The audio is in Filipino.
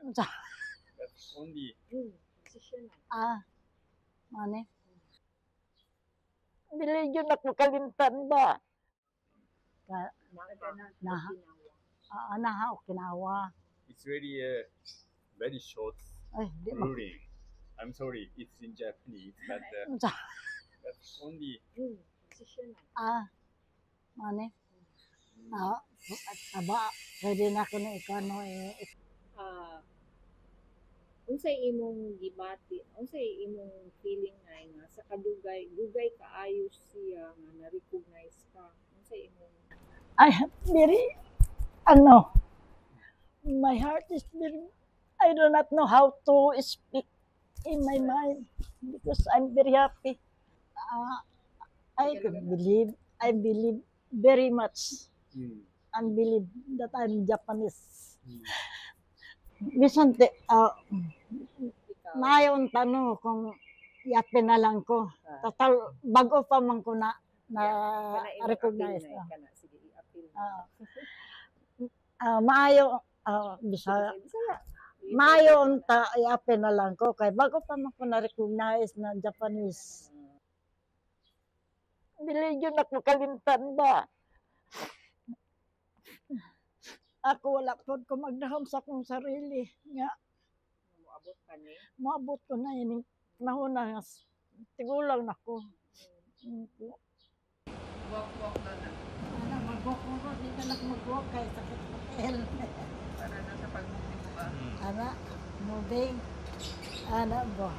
That's only. Mane. Dili yun ako kalimtan ba? Naha Okinawa. It's really very short Ay, di ma. ruling. I'm sorry, it's in Japanese, but that's only. Mane. Aba, pwede na ko na ikaw no Unsay imong gibati, unsay imong feeling nga sa kadugay kaayo siya nga na-recognize ka. Unsay imong I very, my heart is very, I do not know how to speak in my mind because I'm very happy. I believe very much. I believe that I'm Japanese. Bisan mayon tanong kung yape na lang ko. Total bago pa man ko na recognize. Sige, i-appeal. Maayo Bisaya. Maayo unta yape na lang ko kay bago pa man ko na recognize na Japanese. Dili yun ako kalimtan ba? Ako wala po ko magdahom sa akong sarili nga Moabot ka ni. maabot ko na ining panahon na tigulang na ko. Walk na na. Mag-walk ko, di ka mag-walk kay sakit hotel. Para na sa pag-moving ba? Moving. Ba?